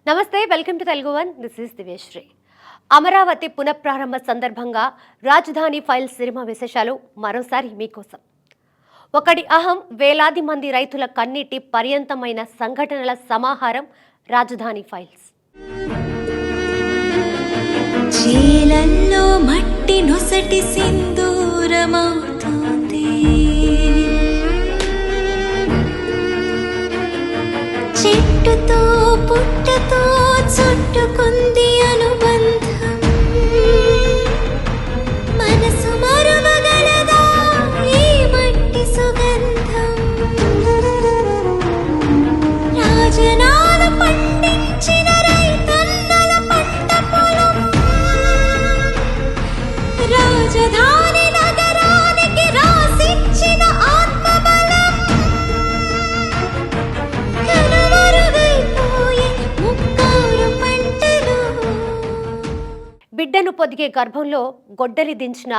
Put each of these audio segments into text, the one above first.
నమస్తే, welcome to Telugu one. This is Divyasri. Amaravati పునఃప్రారంభ సందర్భంగా రాజధాని ఫైల్స్ సినిమా విశేషాలు మరోసారి మీకోసం. ఒకటి అహం, వేలాది మంది రైతుల కన్నీటి పర్యంతమైన సంఘటనల సమాహారం రాజధాని ఫైల్స్. చీలల్లో మట్టి నొసటి సింధూరమవుతుంది, చెట్టుతో పుట్టతో చుట్టుకుంది అనుబంధం. మనసు మరువగలదా ఈ మట్టి సుగంధం? రాజనాల పండించిన రైతన్నల పంట పొలం, రాజధాని నగరానికి రాసిచ్చిన ఆత్మబలం. కనుమరుగైపోయే ముక్కారు పంటలు. బిడ్డను పొదిగే గర్భంలో గొడ్డలి దించిన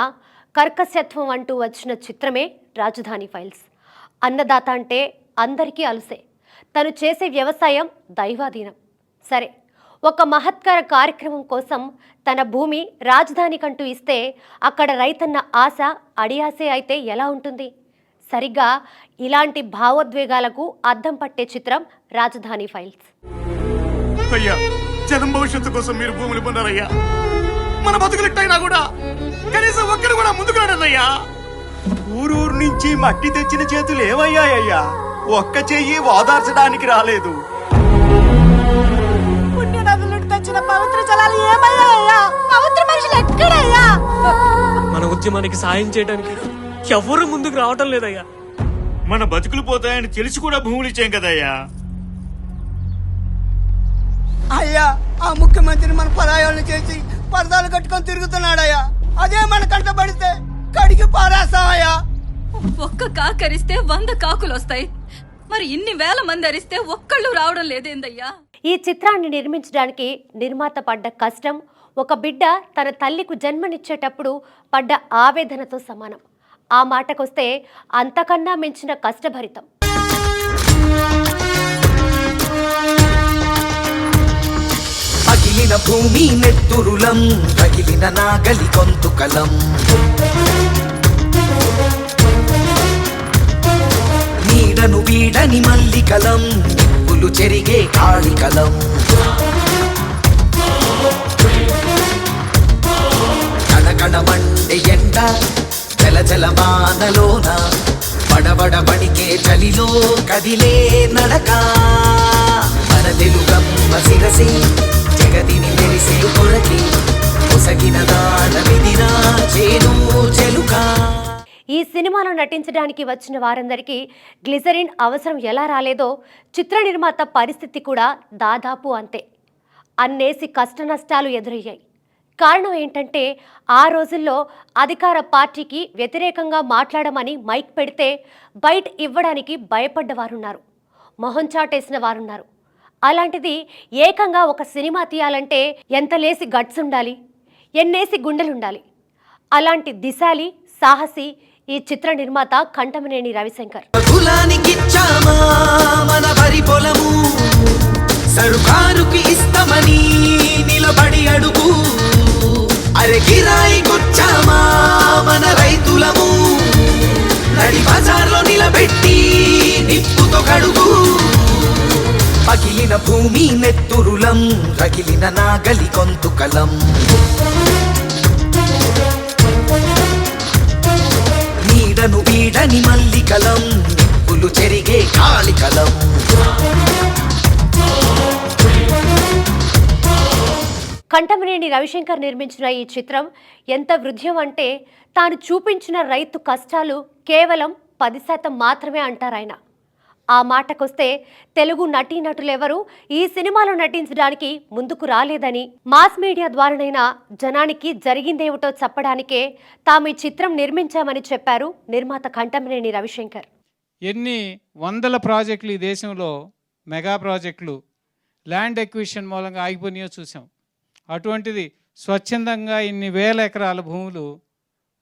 కర్కశత్వం అంటూ వచ్చిన చిత్రమే రాజధాని ఫైల్స్. అన్నదాత అంటే అందరికీ అలుసే. తను చేసే వ్యవసాయం దైవాధీనం. సరే, ఒక మహత్కర కార్యక్రమం కోసం తన భూమి రాజధానికంటూ ఇస్తే అక్కడ రైతన్న ఆశ అడియాసే అయితే ఎలా ఉంటుంది? సరిగ్గా ఇలాంటి భావోద్వేగాలకు అద్దం పట్టే చిత్రం రాజధాని ఫైల్స్. అయ్యా, జనం భవిష్యత్తు కోసం మీరు భూములు పొందారయ్యా. మన బతుకులెట్టయినా కూడా కనీసం ఒక్కడు కూడా ముందుకు రాడన్నయ్యా. ఊరూరు నుంచి మట్టి తెచ్చిన చేతులు ఏమయ్యాయ్యా? ఒక్క చెయ్యి ఓదార్చడానికి రాలేదు. పుణ్య నదుల నుండి తెచ్చిన పవిత్ర జలాలు ఏమయ్యాయ్యా? పవిత్ర మనుషులు ఎక్కడయ్యా? మన ఉద్యమానికి సాయం చేయడానికి ఎవరు ముందుకు రావటం లేదయ్యా. మన బతుకులు పోతాయని తెలిసి కూడా భూములు ఇచ్చాం కదయ్యా. అయ్యా, ఆ ముఖ్యమంత్రిని మన పరాయాలను చేసి పరదాలు కట్టుకొని తిరుగుతున్నాడయ్యా. అదే మన కంటపడితే కడిగి పారేస్తామయ్యా. ఒక్క కాకరిస్తే 100 కాకులు వస్తాయి. మరి ఇన్ని వేల మంది అరిస్తే ఒక్కళ్ళు రావడం లేదేందయ్యా? ఈ చిత్రాన్ని నిర్మించడానికి నిర్మాత పడ్డ కష్టం ఒక బిడ్డ తన తల్లికి జన్మనిచ్చేటప్పుడు పడ్డ ఆవేదనతో సమానం. ఆ మాటకొస్తే అంతకన్నా మించిన కష్టభరితం. అగిలిన భూమి నెత్తురులం, రగిలిన నాగలి గొంతుకలం. నీడను వీడని మల్లికలం, నిప్పులు చెరిగే కాళికలం. కణకణమండే ఎండ జలజలమానలోన, బడబడ వణికే చలిలో కదిలే నడక. మన తెలుగమ్మ శిరసి జగతిని మెరిసే కొరకి, పొసగిన దానమిదినా చేను చెలుక. ఈ సినిమాలో నటించడానికి వచ్చిన వారందరికీ గ్లిజరిన్ అవసరం ఎలా రాలేదో చిత్ర నిర్మాత పరిస్థితి కూడా దాదాపు అంతే. అన్నేసి కష్టనష్టాలు ఎదురయ్యాయి. కారణం ఏంటంటే ఆ రోజుల్లో అధికార పార్టీకి వ్యతిరేకంగా మాట్లాడమని మైక్ పెడితే బయట ఇవ్వడానికి భయపడ్డవారున్నారు, మొహం చాటేసిన వారున్నారు. అలాంటిది ఏకంగా ఒక సినిమా తీయాలంటే ఎంత లేసి గట్స్ ఉండాలి, ఎన్నేసి గుండెలుండాలి. అలాంటి దిశాలి సాహసి ఈ చిత్ర నిర్మాత కంటమనేని రవిశంకర్. కులానికిచ్చామా మన వరి పొలము, సరుకారుకి ఇస్తామని నిలబడి అడుగు. అరే కిరాయికొచ్చామా మన రైతులము, నడి బజార్లో నిలబెట్టి నిప్పుతో కడుగు. పగిలిన భూమి నెత్తురులం, రగిలిన నాగలి గొంతుకలం. నీడను వీడని మల్లికలం, నిప్పులు చెరిగే కాళికలం. కంటమనేని రవిశంకర్ నిర్మించిన ఈ చిత్రం ఎంత వృద్ధ్యం అంటే తాను చూపించిన రైతు కష్టాలు కేవలం 10% మాత్రమే అంటారాయన. ఆ మాటకొస్తే తెలుగు నటీనటులెవరూ ఈ సినిమాలో నటించడానికి ముందుకు రాలేదని, మాస్ మీడియా ద్వారానైనా జనానికి జరిగిందేమిటో చెప్పడానికే తాము ఈ చిత్రం నిర్మించామని చెప్పారు నిర్మాత కంటమనేని రవిశంకర్. ఎన్ని వందల ప్రాజెక్టులు ఈ దేశంలో, మెగా ప్రాజెక్టులు ల్యాండ్ ఎక్విజిషన్ మూలంగా ఆగిపోయినాయో చూసాం. అటువంటిది స్వచ్ఛందంగా ఇన్ని వేల ఎకరాల భూములు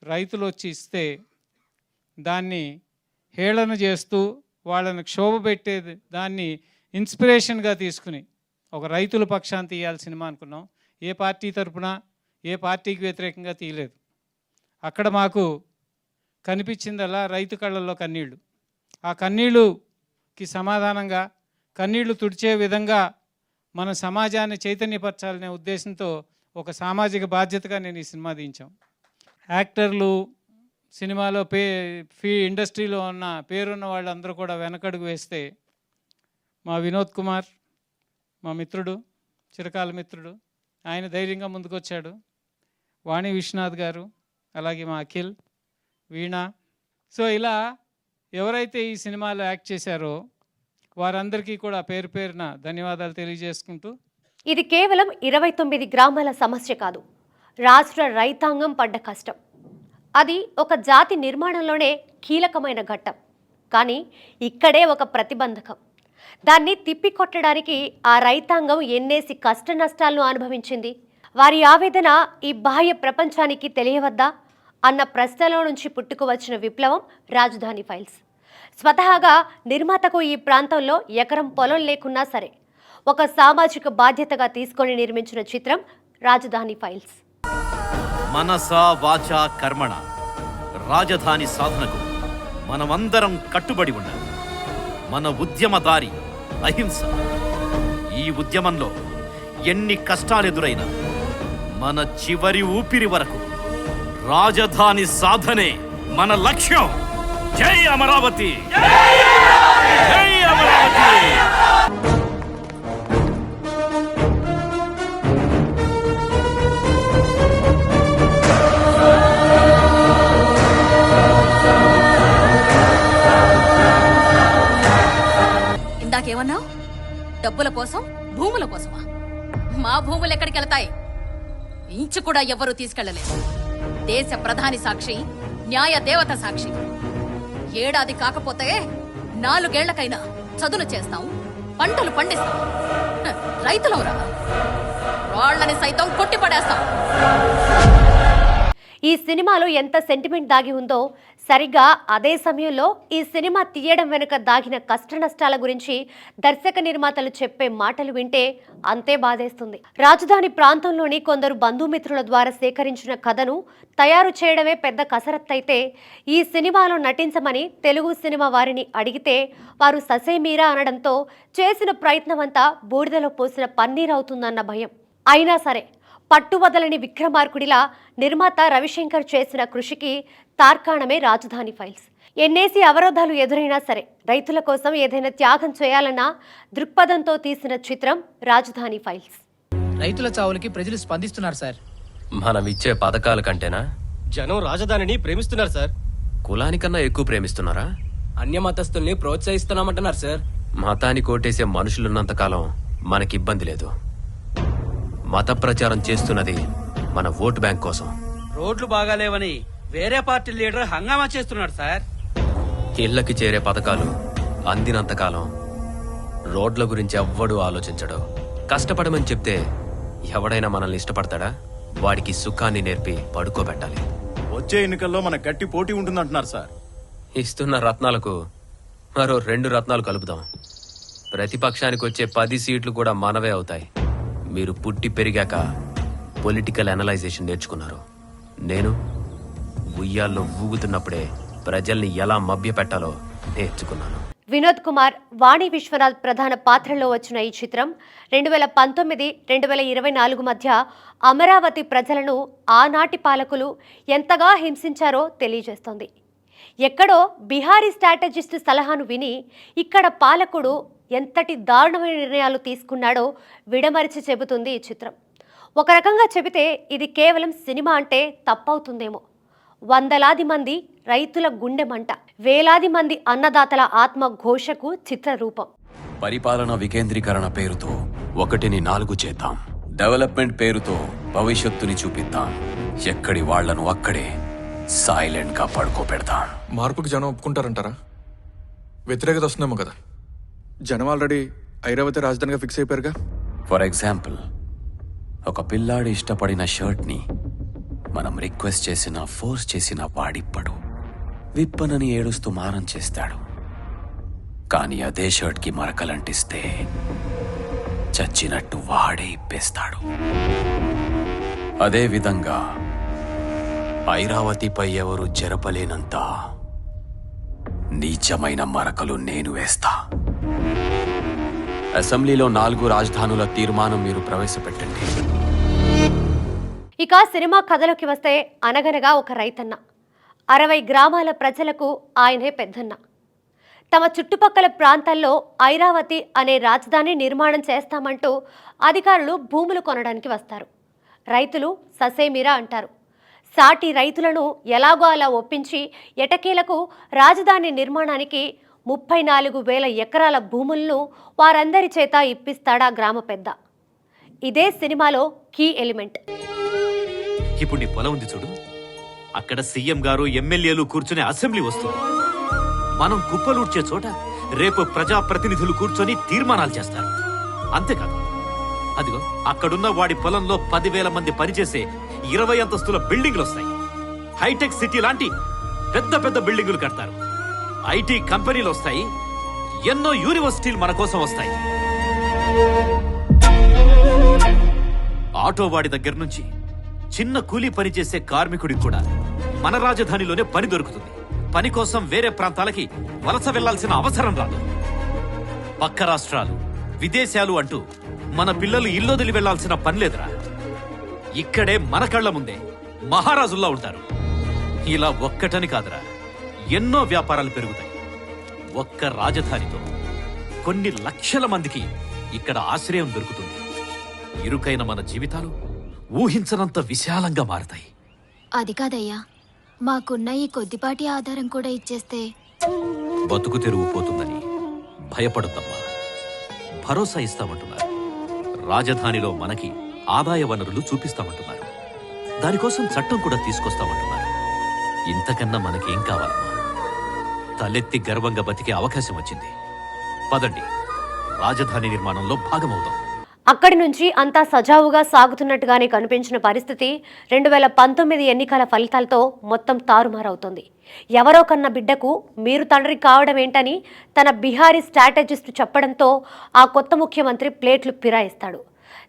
రైతులు వచ్చి ఇస్తే దాన్ని హేళన చేస్తూ వాళ్ళని క్షోభ పెట్టేది దాన్ని ఇన్స్పిరేషన్గా తీసుకుని ఒక రైతుల పక్షాన్ని తీయాలి సినిమా అనుకున్నాం. ఏ పార్టీ తరపున ఏ పార్టీకి వ్యతిరేకంగా తీయలేదు. అక్కడ మాకు కనిపించిందల్లా రైతు కళ్ళల్లో కన్నీళ్ళు. ఆ కన్నీళ్ళుకి సమాధానంగా కన్నీళ్లు తుడిచే విధంగా మన సమాజాన్ని చైతన్యపరచాలనే ఉద్దేశంతో ఒక సామాజిక బాధ్యతగా నేను ఈ సినిమా దించాం. యాక్టర్లు, సినిమాలో ఇండస్ట్రీలో ఉన్న పేరున్న వాళ్ళందరూ కూడా వెనకడుగు వేస్తే మా వినోద్ కుమార్, మా మిత్రుడు, చిరకాల మిత్రుడు, ఆయన ధైర్యంగా ముందుకొచ్చాడు. వాణి విశ్వనాథ్ గారు, అలాగే మా అఖిల్, వీణ. సో ఇలా ఎవరైతే ఈ సినిమాలో యాక్ట్ చేశారో వారందరికీ కూడా పేరు పేరున ధన్యవాదాలు తెలియజేసుకుంటూ, ఇది కేవలం 29 గ్రామాల సమస్య కాదు, రాష్ట్ర రైతాంగం పడ్డ కష్టం. అది ఒక జాతి నిర్మాణంలోనే కీలకమైన ఘట్టం. కానీ ఇక్కడే ఒక ప్రతిబంధకం. దాన్ని తిప్పికొట్టడానికి ఆ రైతాంగం ఎన్నేసి కష్ట నష్టాలను అనుభవించింది. వారి ఆవేదన ఈ బాహ్య ప్రపంచానికి తెలియవద్దా అన్న ప్రశ్నలో నుంచి పుట్టుకువచ్చిన విప్లవం రాజధాని ఫైల్స్. స్వతహాగా నిర్మాతకు ఈ ప్రాంతంలో ఎకరం పొలం లేకున్నా సరే ఒక సామాజిక బాధ్యతగా తీసుకొని నిర్మించిన చిత్రం రాజధాని ఫైల్స్. మనసా వాచా కర్మణ రాజధాని సాధనకు మనమందరం కట్టుబడి ఉండాలి. మన ఉద్యమదారి అహింస. ఈ ఉద్యమంలో ఎన్ని కష్టాలెదురైనా మన చివరి ఊపిరి వరకు రాజధాని సాధనే మన లక్ష్యం. జై అమరావతి! జై అమరావతి! ఇందాకేమన్నావు? డబ్బుల కోసం, భూముల కోసమా? మా భూములు ఎక్కడికి వెళ్తాయి? ఇంచు కూడా ఎవ్వరూ తీసుకెళ్లలేదు. దేశ ప్రధాని సాక్షి, న్యాయ దేవత సాక్షి. ఏడాది కాకపోతే 4 ఏళ్లకైనా చదును చేస్తాం, పంటలు పండిస్తాం. రైతులవురా, రాళ్లని సైతం కొట్టిపడేస్తాం. ఈ సినిమాలో ఎంత సెంటిమెంట్ దాగి ఉందో సరిగ్గా అదే సమయంలో ఈ సినిమా తీయడం వెనుక దాగిన కష్ట నష్టాల గురించి దర్శక నిర్మాతలు చెప్పే మాటలు వింటే అంతే బాధేస్తుంది. రాజధాని ప్రాంతంలోని కొందరు బంధుమిత్రుల ద్వారా సేకరించిన కథను తయారు చేయడమే పెద్ద కసరత్తైతే ఈ సినిమాలో నటించమని తెలుగు సినిమా వారిని అడిగితే వారు ససేమీరా అనడంతో చేసిన ప్రయత్నమంతా బూడిదలో పోసిన పన్నీర్ అవుతుందన్న భయం. అయినా సరే పట్టువదలని విక్రమార్కుడిలా నిర్మాత రవిశంకర్ చేసిన కృషికి తార్కాణమే రాజధాని ఫైల్స్. ఎన్నేసి అవరోధాలు ఎదురైనా సరే రైతుల కోసం ఏదైనా త్యాగం చేయాలన్న దృక్పథంతో తీసిన చిత్రం రాజధాని ఫైల్స్. రైతుల చావులకి ప్రజలు స్పందిస్తున్నారు సార్. మనం ఇచ్చే పథకాల కంటేనా జనం రాజధానిని ప్రేమిస్తున్నారు సార్. కులానికన్నా ఎక్కువ ప్రేమిస్తున్నారా? అన్యమతస్తుల్ని ప్రోత్సహిస్తున్నామంటున్నారు సార్. మతాన్ని కోటేసే మనుషులున్నంతకాలం మనకి ఇబ్బంది లేదు. మత ప్రచారం చేస్తున్నది మన ఓటు బ్యాంక్ కోసం. రోడ్లు బాగాలేవని వేరే పార్టీ లీడర్ హంగామా చేస్తున్నాడు సార్. ఇళ్లకి చేరే పథకాలు అందినంతకాలం రోడ్ల గురించి ఎవ్వడూ ఆలోచించడు. కష్టపడమని చెప్తే ఎవడైనా మనల్ని ఇష్టపడతాడా? వాడికి సుఖాన్ని నేర్పి పడుకోబెట్టాలి. వచ్చే ఎన్నికల్లో మన గట్టి పోటీ ఉంటుందంటున్నారు సార్. ఇస్తున్న రత్నాలకు మరో 2 రత్నాలు కలుపుదాం. ప్రతిపక్షానికి వచ్చే 10 సీట్లు కూడా మనవే అవుతాయి. మీరు పుట్టి పెరిగాక పొలిటికల్ అనలైజేషన్ నేర్చుకున్నారు. నేను ఉయ్యాల్లో ఊగుతున్నప్పుడే ప్రజల్ని ఎలా మభ్యపెట్టాలో నేర్చుకున్నాను. వినోద్ కుమార్, వాణి విశ్వనాథ్ ప్రధాన పాత్రలో వచ్చిన ఈ చిత్రం 2019-2024 మధ్య అమరావతి ప్రజలను ఆనాటి పాలకులు ఎంతగా హింసించారో తెలియజేస్తోంది. ఎక్కడో బిహారీ స్ట్రాటజిస్ట్ సలహాను విని ఇక్కడ పాలకుడు ఎంతటి దారుణమైన నిర్ణయాలు తీసుకున్నాడో విడమరిచి చెబుతుంది ఈ చిత్రం. ఒక రకంగా చెబితే ఇది కేవలం సినిమా అంటే తప్పవుతుందేమో. వందలాది మంది రైతుల గుండె మంట, వేలాది మంది అన్నదాతల ఆత్మ ఘోషకు చిత్రరూపం. పరిపాలన వికేంద్రీకరణ పేరుతో 1ని 4 చేద్దాం. డెవలప్మెంట్ పేరుతో భవిష్యత్తుని చూపిద్దాం. ఎక్కడి వాళ్లను అక్కడే సైలెంట్ గా పడుకోబెడతాం. మార్పుకి జనం ఒప్పుకుంటారంటారా? వ్యతిరేకత వస్తుందేమో కదా. జనం ఆల్రెడీ ఐరావతి రాజధానిగా ఫిక్స్ అయిపోయారుగా. ఫర్ ఎగ్జాంపుల్, ఒక పిల్లాడి ఇష్టపడిన షర్ట్ ని మనం రిక్వెస్ట్ చేసినా ఫోర్స్ చేసినా వాడిప్పడు. విప్పనని ఏడుస్తూ మారం చేస్తాడు. కానీ అదే షర్ట్ కి మరకలంటిస్తే చచ్చినట్టు వాడే ఇప్పేస్తాడు. అదే విధంగా ఐరావతిపై ఎవరు జరపలేనంత నీచమైన మరకలు నేను వేస్తా. అసెంబ్లీలో 4 రాజధానుల తీర్మానం మీరు ప్రవేశపెట్టండి. ఇక సినిమా కథలోకి వస్తే అనగనగా ఒక రైతన్న 60 గ్రామాల ప్రజలకు ఆయనే పెద్దన్న. తమ చుట్టుపక్కల ప్రాంతాల్లో ఐరావతి అనే రాజధాని నిర్మాణం చేస్తామంటూ అధికారులు భూములు కొనడానికి వస్తారు. రైతులు ససేమిరా అంటారు. సాటి రైతులను ఎలాగో అలా ఒప్పించి ఎటకేలకు రాజధాని నిర్మాణానికి 34,000 ఎకరాల భూములను వారందరి చేత ఇప్పిస్తాడా గ్రామ పెద్ద. ఇదే సినిమాలో కీ ఎలిమెంట్. ఇప్పుడు నీ పొలం ఉంది చూడు, అక్కడ సీఎం గారు ఎమ్మెల్యేలు కూర్చునే అసెంబ్లీ వస్తుంది. మనం కుప్పలూడ్చే చోట రేపు ప్రజాప్రతినిధులు కూర్చొని తీర్మానాలు చేస్తారు. అంతేకాదు, అదిగో అక్కడున్న వాడి పొలంలో 10,000 మంది పనిచేసే 20 అంతస్తుల బిల్డింగ్లు వస్తాయి. హైటెక్ సిటీ లాంటి పెద్ద పెద్ద బిల్డింగులు కడతారు. ఐటీ కంపెనీలు వస్తాయి. ఎన్నో యూనివర్సిటీలు మన కోసం వస్తాయి. ఆటో వాడి దగ్గర నుంచి చిన్న కూలీ పనిచేసే కార్మికుడికి కూడా మన రాజధానిలోనే పని దొరుకుతుంది. పని కోసం వేరే ప్రాంతాలకి వలస వెళ్లాల్సిన అవసరం రాదు. పక్క రాష్ట్రాలు, విదేశాలు అంటూ మన పిల్లలు ఇల్లొదిలి వెళ్లాల్సిన పని లేదురా. ఇక్కడే మన కళ్ల ముందే మహారాజుల్లా ఉంటారు. ఇలా ఒక్కటని కాదురా, ఎన్నో వ్యాపారాలు పెరుగుతాయి. ఒక్క రాజధానితో కొన్ని లక్షల మందికి ఇక్కడ ఆశ్రయం దొరుకుతుంది. ఇరుకైన మన జీవితాలు ఊహించనంత విశాలంగా మారతాయి. అది కాదయ్యా, మాకున్న ఈ కొద్దిపాటి ఆధారం కూడా ఇచ్చేస్తే బతుకు తెరువు పోతుందని భయపడొద్దమ్మా. భరోసా ఇస్తామంటున్నారు. రాజధానిలో మనకి ఆదాయ వనరులు చూపిస్తామంటున్నారు. దానికోసం చట్టం కూడా తీసుకొస్తామంటున్నారు. ఇంతకన్నా మనకేం కావాలమ్మా? తలెత్తి గర్వంగా బతికే అవకాశం వచ్చింది. పదండి, రాజధాని నిర్మాణంలో భాగమవుతాం. అక్కడి నుంచి అంతా సజావుగా సాగుతున్నట్టుగానే కనిపించిన పరిస్థితి 2019 ఎన్నికల ఫలితాలతో మొత్తం తారుమారవుతోంది. ఎవరో కన్న బిడ్డకు మీరు తండ్రి కావడం ఏంటని తన బిహారీ స్ట్రాటజిస్ట్ చెప్పడంతో ఆ కొత్త ముఖ్యమంత్రి ప్లేట్లు ఫిరాయిస్తాడు.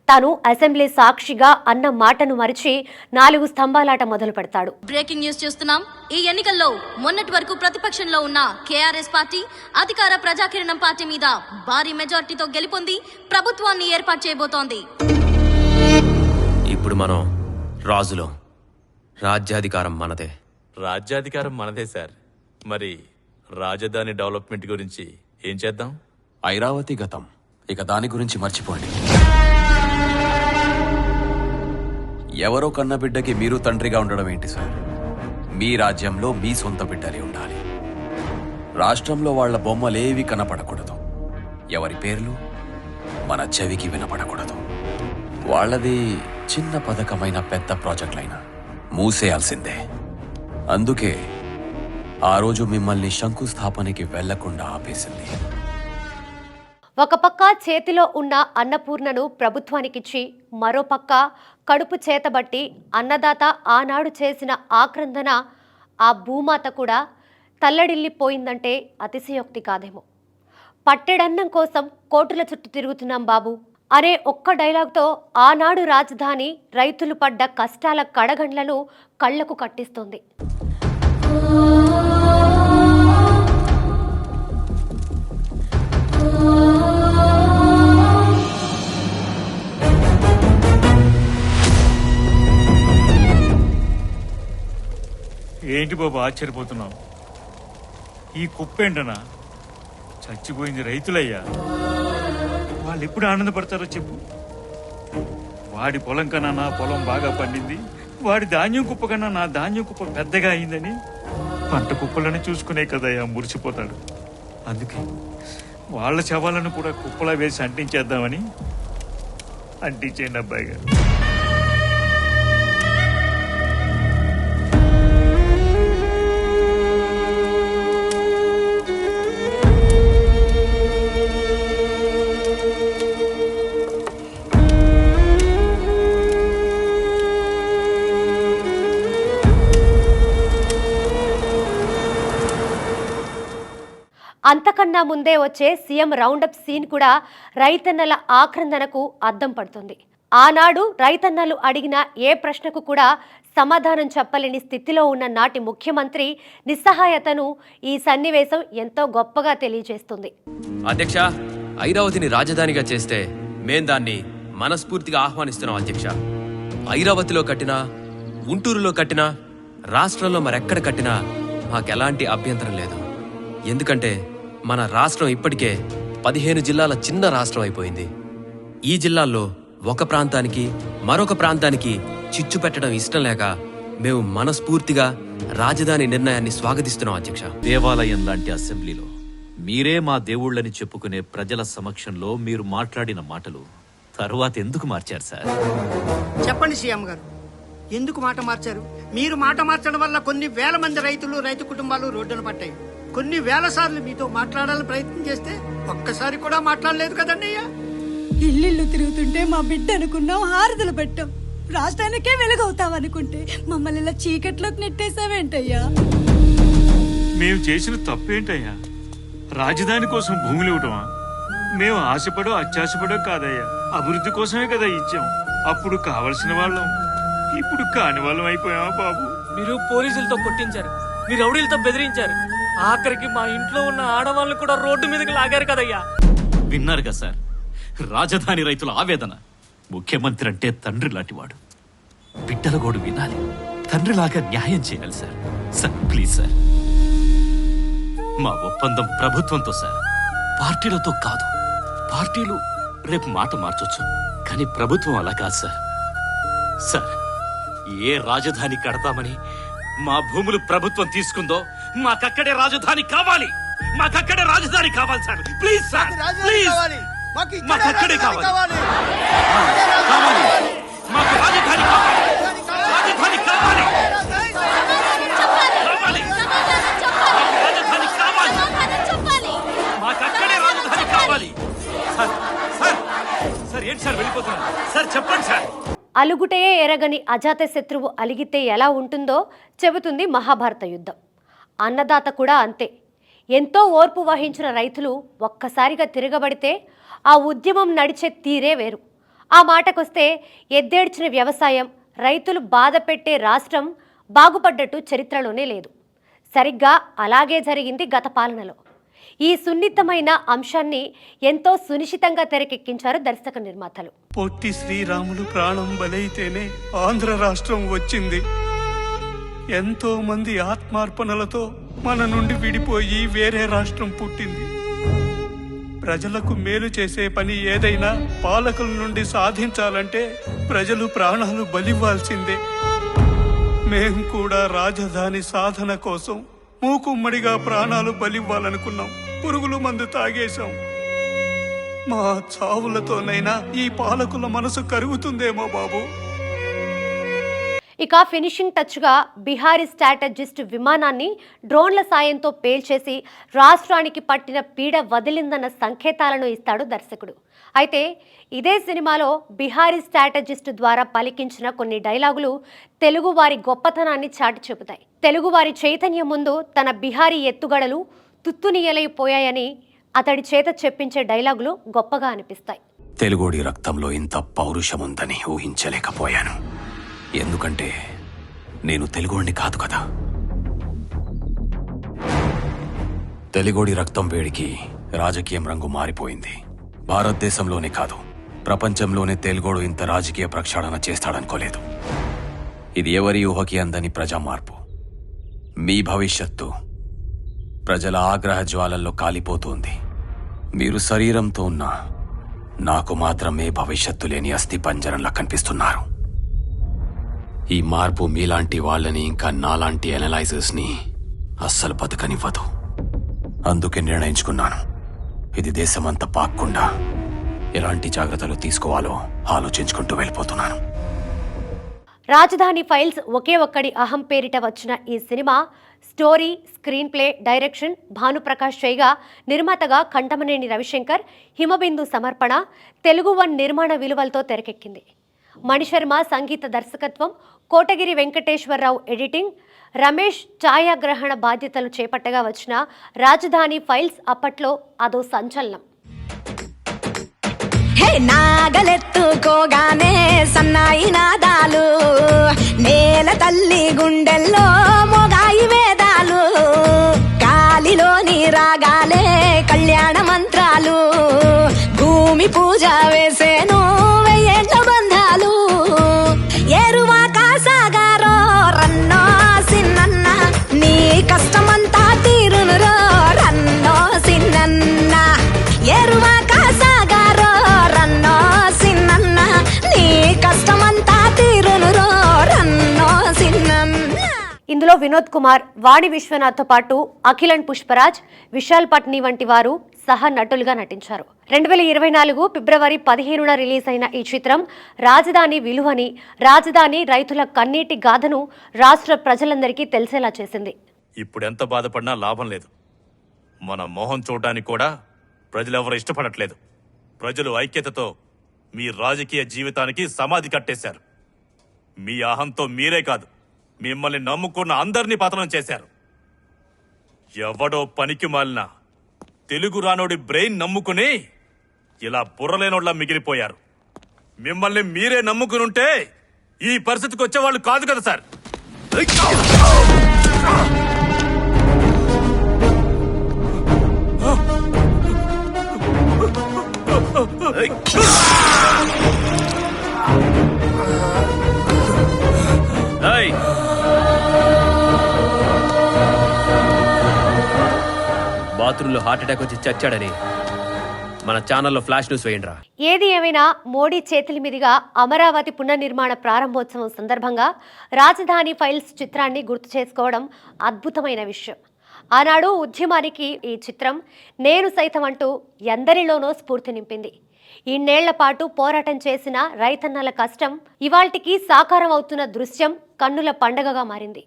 తాను అసెంబ్లీ సాక్షిగా అన్న మాటను మరిచి 4 స్తంభాలాట మొదలు పెడతాడు. బ్రేకింగ్ న్యూస్ చూస్తున్నాం. ఈ ఎన్నికల్లో మొన్నటి వరకు ప్రతిపక్షంలో ఉన్న కేఆర్ఎస్ పార్టీ అధికార ప్రజాకిరణం పార్టీ మీద భారీ మెజార్టీతో గెలుపొంది ప్రభుత్వాన్ని ఏర్పాటు చేయబోతోంది. ఇప్పుడు మనం రాజులో, రాజ్యాధికారం మనదే. రాజ్యాధికారం మనదే సార్. మరి రాజధాని డెవలప్మెంట్ గురించి ఏం చేద్దాం? ఐరావతి గతం, ఇక దాని గురించి మర్చిపోండి. ఎవరో కన్న బిడ్డకి మీరు తండ్రిగా ఉండడం ఏంటి సార్? మీ రాజ్యంలో మీ సొంత బిడ్డలే ఉండాలి. రాష్ట్రంలో వాళ్ల బొమ్మలేవి కనపడకూడదు. ఎవరి పేర్లు మన చెవికి వినపడకూడదు. వాళ్ళది చిన్న పథకమైన పెద్ద ప్రాజెక్టులైనా మూసేయాల్సిందే. అందుకే ఆ రోజు మిమ్మల్ని శంకుస్థాపనకి వెళ్లకుండా ఆపేసింది. ఒక పక్క చేతిలో ఉన్న అన్నపూర్ణను ప్రభుత్వానికిచ్చి మరో పక్క కడుపు చేతబట్టి అన్నదాత ఆనాడు చేసిన ఆక్రందన ఆ భూమాత కూడా తల్లడిల్లిపోయిందంటే అతిశయోక్తి కాదేమో. పట్టెడన్నం కోసం కోటుల చుట్టూ తిరుగుతున్నాం బాబు అనే ఒక్క డైలాగ్తో ఆనాడు రాజధాని రైతులు పడ్డ కష్టాల కడగండ్లను కళ్లకు కట్టిస్తోంది. ఏంటి బాబు ఆశ్చర్యపోతున్నావు? ఈ కుప్పేంటనా? చచ్చిపోయింది రైతులయ్యా. వాళ్ళు ఎప్పుడు ఆనందపడతారో చెప్పు. వాడి పొలం కన్నా నా పొలం బాగా పండింది, వాడి ధాన్యం కుప్ప కన్నా నా ధాన్యం కుప్ప పెద్దగా అయిందని పంట కుప్పలను చూసుకునే కదయ్యా మురిసిపోతాడు. అందుకే వాళ్ళ శవాలను కూడా కుప్పలా వేసి అంటించేద్దామని అంటించేయండి అబ్బాయి గారు. అంతకన్నా ముందే వచ్చే సీఎం రౌండప్ సీన్ కూడా రైతన్నల ఆక్రందనకు అద్దం పడుతుంది. ఆనాడు రైతన్నలు అడిగిన ఏ ప్రశ్నకు కూడా సమాధానం చెప్పలేని స్థితిలో ఉన్న నాటి ముఖ్యమంత్రి నిస్సహాయతను ఈ సన్నివేశం ఎంతో గొప్పగా తెలియజేస్తుంది. అధ్యక్ష, ఐరావతిని రాజధానిగా చేస్తే మేం దాన్ని మనస్ఫూర్తిగా ఆహ్వానిస్తున్నాం అధ్యక్ష. ఐరావతిలో కట్టినా, గుంటూరులో కట్టినా, రాష్ట్రంలో మరెక్కడ కట్టినా మాకెలాంటి అభ్యంతరం లేదు. ఎందుకంటే మన రాష్ట్రం ఇప్పటికే 15 జిల్లాల చిన్న రాష్ట్రం అయిపోయింది. ఈ జిల్లాల్లో ఒక ప్రాంతానికి మరొక ప్రాంతానికి చిచ్చు పెట్టడం ఇష్టం లేక మేము మనస్ఫూర్తిగా రాజధాని నిర్ణయాన్ని స్వాగతిస్తున్నాం అధ్యక్ష. దేవాలయం లాంటి అసెంబ్లీలో మీరే మా దేవుళ్ళని చెప్పుకునే ప్రజల సమక్షంలో మీరు మాట్లాడిన మాటలు తరువాత ఎందుకు మార్చారు సార్? చెప్పండి సీఎం గారు, ఎందుకు మాట మార్చారు? మీరు మాట మార్చడం వల్ల కొన్ని వేల మంది రైతులు, రైతు కుటుంబాలు రోడ్డున పట్టాయి. కొన్ని వేల సార్లు మీతో మాట్లాడాలని ప్రయత్నం చేస్తే ఒక్కసారి కూడా మాట్లాడలేదు కదండి అయ్యా. ఇల్లు తిరుగుతుంటే మా బిడ్డ అనుకున్నాం, హారతలు పెట్టాం. రాష్ట్రానికే వెలుగవుతాం అనుకుంటే మమ్మల్ని ఇలా చీకట్లోకి నెట్టేసావేంటయ్యా? మేము చేసిన తప్పేంటయ్యా? రాజధాని కోసం భూములు ఇవ్వటమా? మేము ఆశపడో అత్యాశపడో కాదయ్యా, అభివృద్ధి కోసమే కదా ఇచ్చాం. అప్పుడు కావలసిన వాళ్ళం, ఇప్పుడు కాని వాళ్ళం అయిపోయామా బాబు? మీరు పోలీసులతో కొట్టించారు, మీరు రౌడీలతో బెదిరించారు, ఆఖరికి మా ఇంట్లో ఉన్న ఆడవాళ్ళు కూడా రోడ్డు మీదకి లాగారు కదయ్యా. విన్నారుగా సార్ రాజధాని రైతుల ఆవేదన. ముఖ్యమంత్రి అంటే తండ్రి లాంటివాడు. బిడ్డల గోడు వినాలి, తండ్రిలాగా న్యాయం చేయాలి సార్. సార్ ప్లీజ్ సార్, మా ఒప్పందం ప్రభుత్వంతో సార్, పార్టీలతో కాదు. పార్టీలు రేపు మాట మార్చొచ్చు, కానీ ప్రభుత్వం అలా కాదు సార్. సార్, ఏ రాజధాని కడతామని మా భూములు ప్రభుత్వం తీసుకుందో మాకక్కడే రాజధాని కావాలి. మాకక్కడే రాజధాని కావాలి సార్. Please sir, please. మాకక్కడే కావాలి. మాకు రాజధాని కావాలి. రాజధాని కావాలి. రాజధాని కావాలి. మాకక్కడే రాజధాని కావాలి. సార్ సార్ సార్ ఏంటి సార్ వెళ్ళిపోతున్నారు? సార్ చెప్పండి సార్. అలుగుటయే ఎరగని అజాత శత్రువు అలిగితే ఎలా ఉంటుందో చెబుతుంది మహాభారత యుద్ధం. అన్నదాత కూడా అంతే. ఎంతో ఓర్పు వహించిన రైతులు ఒక్కసారిగా తిరగబడితే ఆ ఉద్యమం నడిచే తీరే వేరు. ఆ మాటకొస్తే ఎద్దేడ్చిన వ్యవసాయం, రైతులు బాధ పెట్టే రాష్ట్రం బాగుపడ్డట్టు చరిత్రలోనే లేదు. సరిగ్గా అలాగే జరిగింది గత పాలనలో. ఈ సున్నితమైన అంశాన్ని ఎంతో సునిశ్చితంగా తెరకెక్కించారు దర్శక నిర్మాతలు. పొట్టి శ్రీరాములు ప్రాణం బలైతేనే ఆంధ్ర రాష్ట్రం వచ్చింది. ఎంతో మంది ఆత్మార్పణలతో మన నుండి విడిపోయి వేరే రాష్ట్రం పుట్టింది. ప్రజలకు మేలు చేసే పని ఏదైనా పాలకుల నుండి సాధించాలంటే ప్రజలు ప్రాణాలు బలివ్వాల్సిందే. మేం కూడా రాజధాని సాధన కోసం మూకుమ్మడిగా ప్రాణాలు బలివ్వాలనుకున్నాం. పురుగుల మందు తాగేశాం. మా చావులతోనైనా ఈ పాలకుల మనసు కరుగుతుందేమో బాబు. ఇక ఫినిషింగ్ టచ్గా బిహారీ స్ట్రాటజిస్ట్ విమానాన్ని డ్రోన్ల సాయంతో పేల్చేసి రాష్ట్రానికి పట్టిన పీడ వదిలిందన్న సంకేతాలను ఇస్తాడు దర్శకుడు. అయితే ఇదే సినిమాలో బిహారీ స్ట్రాటజిస్ట్ ద్వారా పలికించిన కొన్ని డైలాగులు తెలుగువారి గొప్పతనాన్ని చాటి చెబుతాయి. తెలుగువారి చైతన్యం ముందు తన బిహారీ ఎత్తుగడలు తుత్తునియలైపోయాయని అతడి చేత చెప్పించే డైలాగులు గొప్పగా అనిపిస్తాయి. తెలుగోడి రక్తంలో ఇంత పౌరుషముందని ఊహించలేకపోయాను. ఎందుకంటే నేను తెలుగోడిని కాదు కదా. తెలుగోడి రక్తం వేడికి రాజకీయం రంగు మారిపోయింది. భారతదేశంలోనే కాదు, ప్రపంచంలోనే తెలుగోడు ఇంత రాజకీయ ప్రక్షాళన చేస్తాడనుకోలేదు. ఇది ఎవరి ఊహకి అందని ప్రజా మార్పు. మీ భవిష్యత్తు ప్రజల ఆగ్రహ జ్వాలల్లో కాలిపోతుంది. మీరు శరీరంతో ఉన్నా నాకు మాత్రమే భవిష్యత్తు లేని అస్థి పంజరంలా కనిపిస్తున్నారు. ఈ మార్పు మీలాంటి వాళ్ళని, ఇంకా నాలాంటి అనలైజర్స్ని అస్సలు బతకనివ్వదు. అందుకే నిర్ణయించుకున్నాను, ఇది దేశమంతా పాక్కుండా ఎలాంటి జాగ్రత్తలు తీసుకోవాలో ఆలోచించుకుంటూ వెళ్ళిపోతున్నాను. రాజధాని ఫైల్స్ ఒకే ఒక్కడి అహం పేరిట వచ్చిన ఈ cinema story, screen play, direction Bhanuprakash చేయగా నిర్మాతగా కంఠమనేని రవిశంకర్, హిమబిందు సమర్పణ, తెలుగు వన్ నిర్మాణ విలువలతో తెరకెక్కింది. మణిశర్మ సంగీత దర్శకత్వం, కోటగిరి వెంకటేశ్వరరావు ఎడిటింగ్, రమేష్ ఛాయాగ్రహణ బాధ్యతలు చేపట్టగా వచ్చిన రాజధాని ఫైల్స్ అప్పట్లో అదో సంచలనం. నాగలెత్తుకోగానే సన్నాయి నాదాలు, నేల తల్లి గుండెల్లో మొగాయి వేదాలు, గాలిలోని రాగాలే కళ్యాణ మంత్రాలు, భూమి పూజ వేసేను వెయ్యేళ్ళ బంధాలు. ఏరువాక సాగారో రన్నో సిన్నన్న, నీ కష్టమంతా తీరునురో రన్నో సిన్నన్న. ఏరువాక సాగారో రన్నో సిన్నన్న, నీ కష్టమంతా తీరునురో రన్నో సిన్నన్న. ఇందులో వినోద్ కుమార్, వాణి విశ్వనాథ్తో పాటు అఖిలన్ పుష్పరాజ్, విశాల్ పట్ని వంటి వారు సహా నటులుగా నటించారు. 2024 ఫిబ్రవరి 15న రిలీజ్ అయిన ఈ చిత్రం రాజధాని విలువని, రాజధాని రైతుల కన్నీటి గాథను రాష్ట్ర ప్రజలందరికీ తెలిసేలా చేసింది. ఇప్పుడెంత బాధపడినా లాభం లేదు. మన మొహం చూడడానికి కూడా ప్రజలెవరూ ఇష్టపడట్లేదు. ప్రజలు ఐక్యతతో మీ రాజకీయ జీవితానికి సమాధి కట్టేశారు. మీ అహంతో మీరే కాదు, మిమ్మల్ని నమ్ముకున్న అందరినీ పతనం చేశారు. ఎవడో పనికి మాలిన తెలుగు రానోడి బ్రెయిన్ నమ్ముకుని ఇలా బుర్రలేనోళ్ళ మిగిలిపోయారు. మిమ్మల్ని మీరే నమ్ముకునుంటే ఈ పరిస్థితికి వచ్చేవాళ్ళు కాదు కదా సార్. బాత్రూంలో హార్ట్ అటాక్ వచ్చి చచ్చాడని మన ఛానల్లో ఫ్లాష్ న్యూస్ వేయండిరా. ఏది ఏమైనా మోడీ చేతుల మీదుగా అమరావతి పునర్నిర్మాణ ప్రారంభోత్సవం సందర్భంగా రాజధాని ఫైల్స్ చిత్రాన్ని గుర్తు చేసుకోవడం అద్భుతమైన విషయం. ఆనాడు ఉద్యమానికి ఈ చిత్రం నేను సైతం అంటూ ఎందరిలోనో స్ఫూర్తి నింపింది. ఇన్నేళ్ల పాటు పోరాటం చేసిన రైతన్నల కష్టం ఇవాల్టికి సాకారం అవుతున్న దృశ్యం కన్నుల పండగగా మారింది.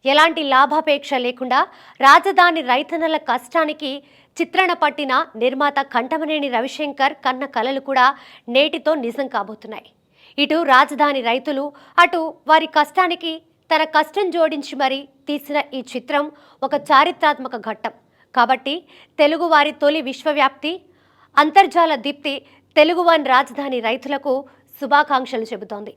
ఎలాంటి లాభాపేక్ష లేకుండా రాజధాని రైతన్నల కష్టానికి చిత్రణ పట్టిన నిర్మాత కంఠమనేని రవిశంకర్ కన్న కలలు కూడా నేటితో నిజం కాబోతున్నాయి. ఇటు రాజధాని రైతులు, అటు వారి కష్టానికి తన కష్టం జోడించి మరీ తీసిన ఈ చిత్రం ఒక చారిత్రాత్మక ఘట్టం. కాబట్టి తెలుగు వారి తొలి విశ్వవ్యాప్తి, అంతర్జాల దీప్తి తెలుగు వన్ రాజధాని రైతులకు శుభాకాంక్షలు చెబుతోంది.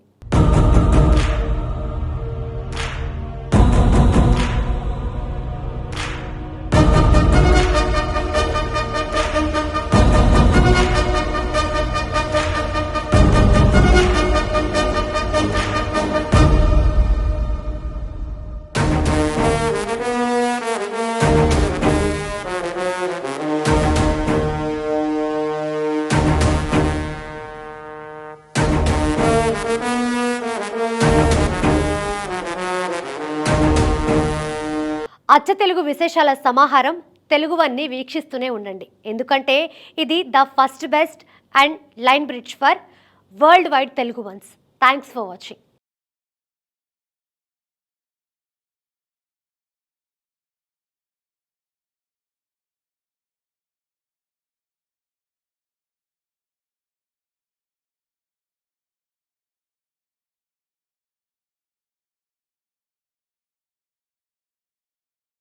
అచ్చ తెలుగు విశేషాల సమాహారం తెలుగువన్నీ వీక్షిస్తూనే ఉండండి. ఎందుకంటే ఇది the first best and line bridge for world wide Telugu once. Thanks for watching.